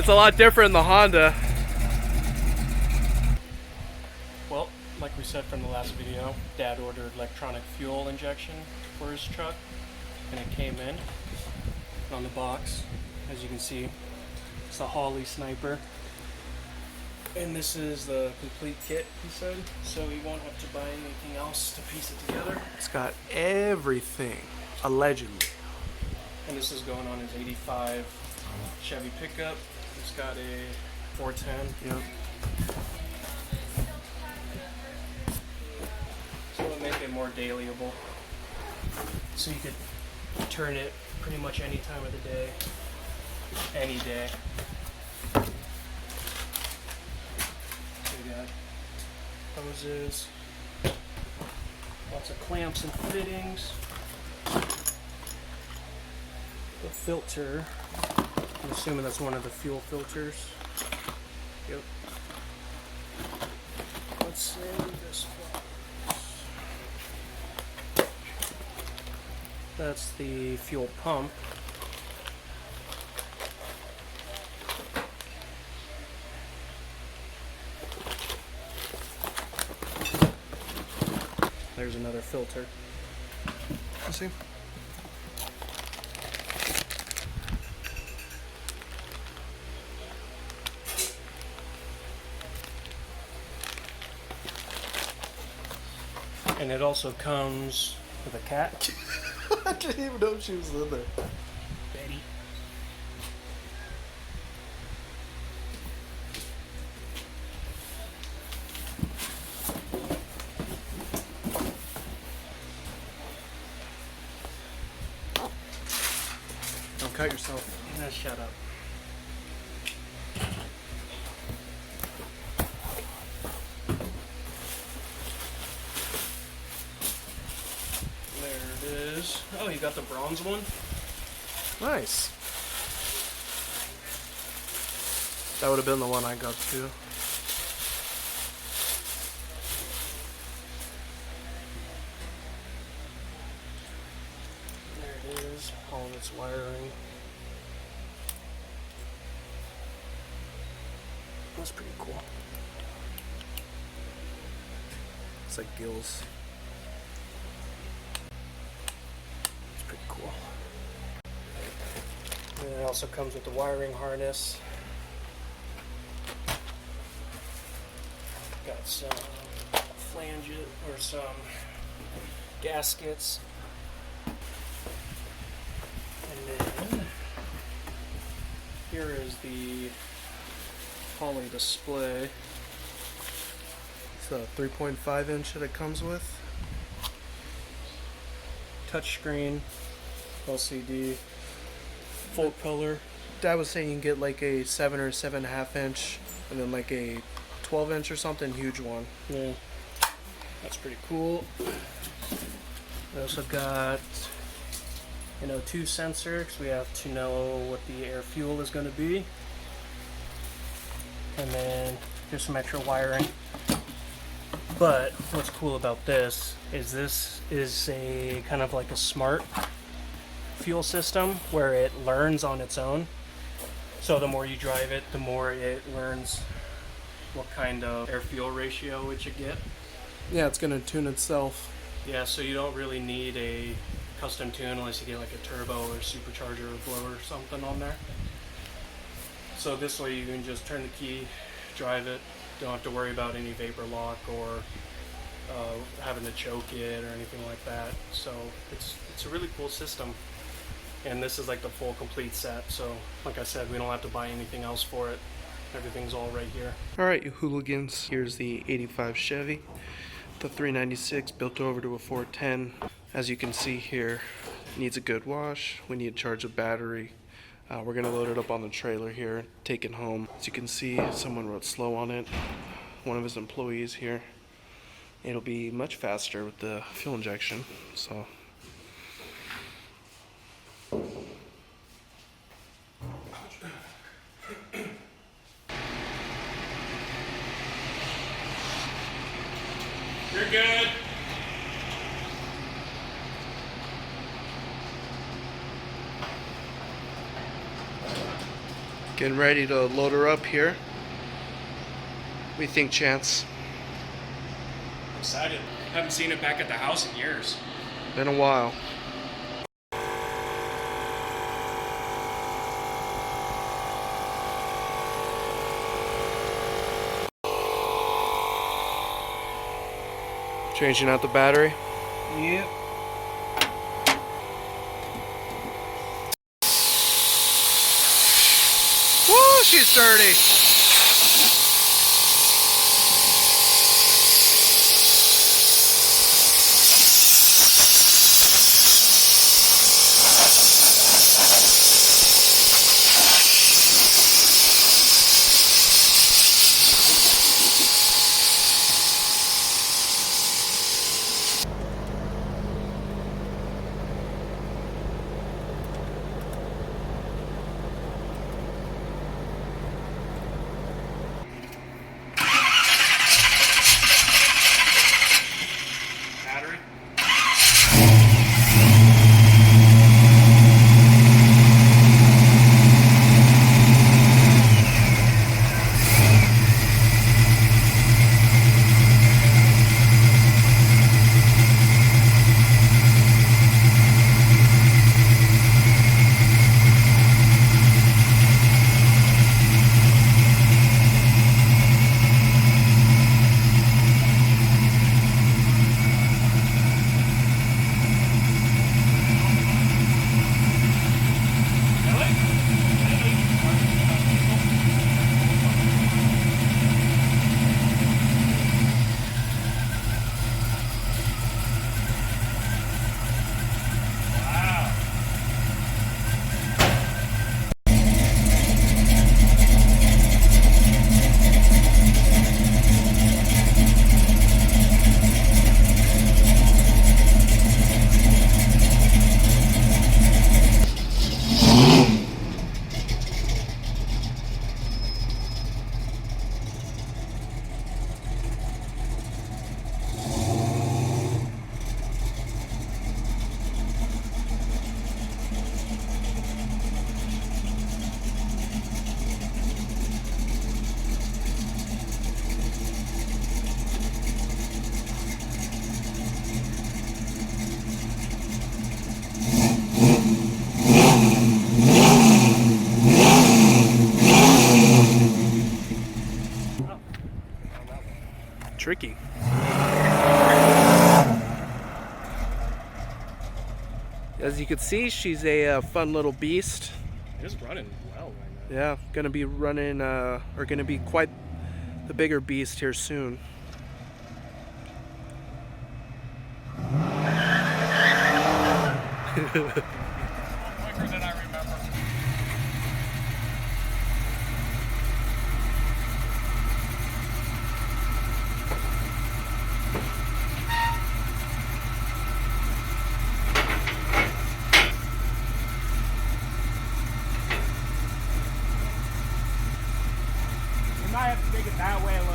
It's a lot different in the Honda. Well, like we said from the last video, Dad ordered electronic fuel injection for his truck, and it came in on the box. As you can see, it's the Holley Sniper. And this is the complete kit, he said, so he won't have to buy anything else to piece it together. It's got everything, allegedly. And this is going on his 85 Chevy pickup. It's got a 410. Yep. So it'll make it more dailyable. So you could turn it pretty much any time of the day. Any day. We got hoses, lots of clamps and fittings. The filter, I'm assuming that's one of the fuel filters. Yep. Let's see this box. That's the fuel pump. There's another filter. You see? And it also comes with a cat. I didn't even know she was in there. Betty. Don't cut yourself. Nah, shut up. There it is. Oh, you got the bronze one? Nice. That would have been the one I got too. There it is. All of its wiring. That's pretty cool. It's like gills. It's pretty cool. And it also comes with the wiring harness. Got some flanges or some gaskets. And then here is the Holley display. It's a 3.5 inch that it comes with. Touchscreen, LCD, full color. Dad was saying you can get like a 7 or 7.5 inch, and then like a 12 inch or something, huge one. Yeah, that's pretty cool. We also got an O2 sensor because we have to know what the air fuel is going to be. And then there's some extra wiring. But what's cool about this is a kind of like a smart fuel system where it learns on its own. So the more you drive it, the more it learns what kind of air fuel ratio it should get. Yeah, it's gonna tune itself. Yeah, so you don't really need a custom tune unless you get like a turbo or supercharger or blower or something on there. So this way you can just turn the key, drive it, don't have to worry about any vapor lock or having to choke it or anything like that. So it's a really cool system. And this is like the full complete set. So like I said, we don't have to buy anything else for it. Everything's all right here. Alright, you hooligans. Here's the 85 Chevy. The 396 built over to a 410. As you can see here, it needs a good wash. We need to charge a battery. We're going to load it up on the trailer here, take it home. As you can see, someone wrote slow on it. One of his employees here. It'll be much faster with the fuel injection. So You're good. Getting ready to load her up here. What do you think, Chance? Excited. Haven't seen it back at the house in years. Been a while. Changing out the battery. Yep. Woo, she's dirty. Battery. Tricky. As you can see, she's a fun little beast. It is running well right now. Yeah, gonna be running, or gonna be quite the bigger beast here soon. Quicker than I remember. We might have to take it that way a little.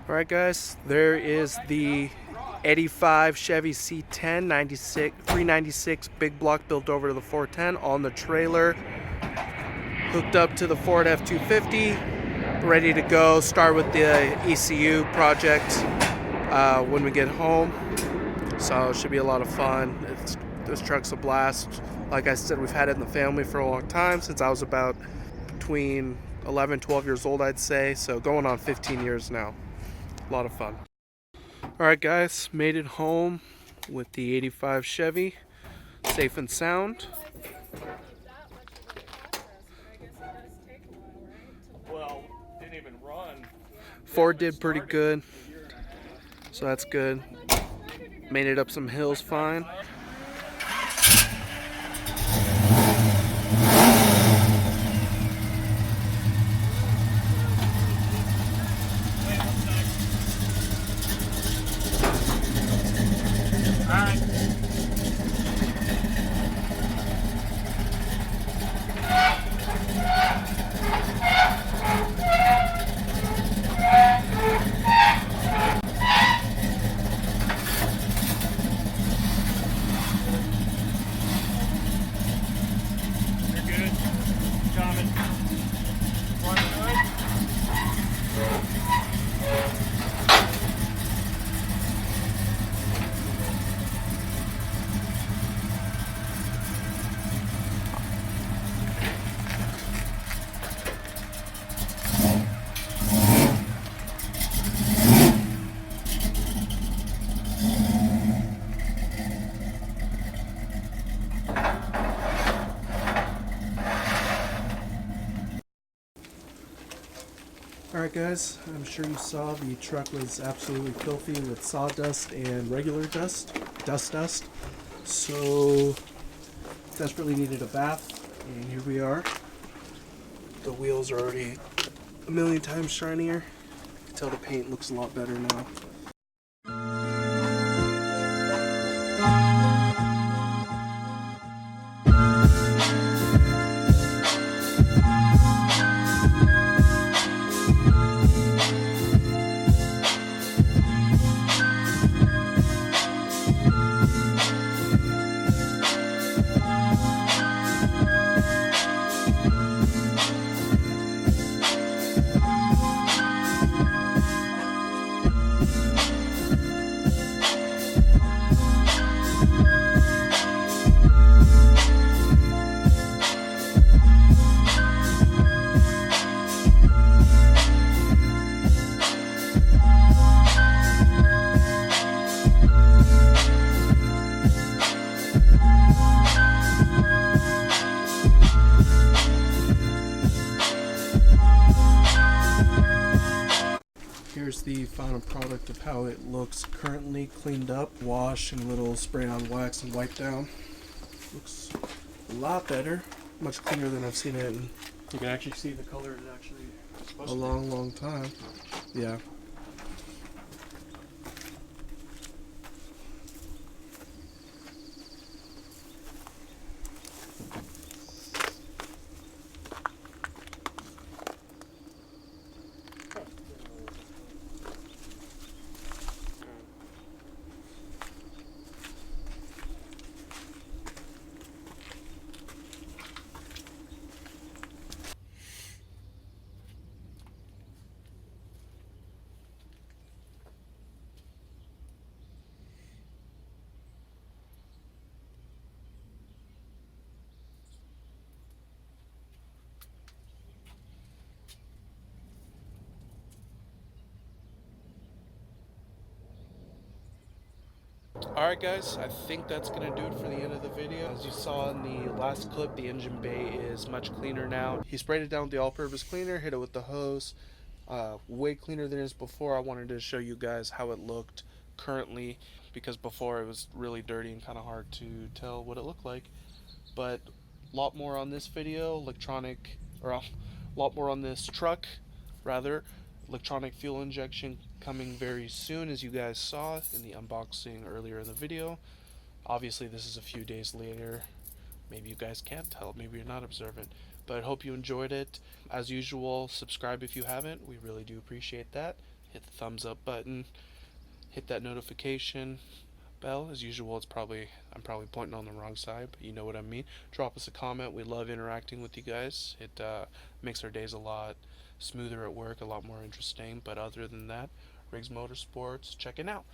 Alright guys, there is the 85 Chevy C-10 396 big block built over to the 410 on the trailer, hooked up to the Ford F-250, ready to go. Start with the ECU project when we get home, so it should be a lot of fun. This truck's a blast. Like I said, we've had it in the family for a long time, since I was about between 11 12 years old, I'd say, so going on 15 years now. A lot of fun. Alright guys, made it home. with the 85 Chevy, safe and sound. Well, didn't even run. Ford did pretty good, so that's good. Made it up some hills fine. Alright guys, I'm sure you saw the truck was absolutely filthy with sawdust and regular dust. So, desperately needed a bath, and here we are. The wheels are already a million times shinier. You can tell the paint looks a lot better now. Here's the final product of how it looks currently, cleaned up, wash and a little spray on wax and wipe down. Looks a lot better, much cleaner than I've seen it in You can actually see the color is actually supposed a long time. Yeah. Alright guys, I think that's going to do it for the end of the video. As you saw in the last clip, the engine bay is much cleaner now. He sprayed it down with the all-purpose cleaner, hit it with the hose. Way cleaner than it is before. I wanted to show you guys how it looked currently, because before it was really dirty and kind of hard to tell what it looked like. But a lot more on this video, a lot more on this truck, rather. Electronic fuel injection coming very soon, as you guys saw in the unboxing earlier in the video. Obviously this is a few days later. Maybe you guys can't tell, maybe you're not observant, but I hope you enjoyed it. As usual, subscribe if you haven't. We really do appreciate that. Hit the thumbs up button, hit that notification bell. As usual, I'm probably pointing on the wrong side, but you know what I mean. Drop us a comment. We love interacting with you guys. It makes our days a lot smoother at work, a lot more interesting. But other than that, Riggs Motorsports checking out.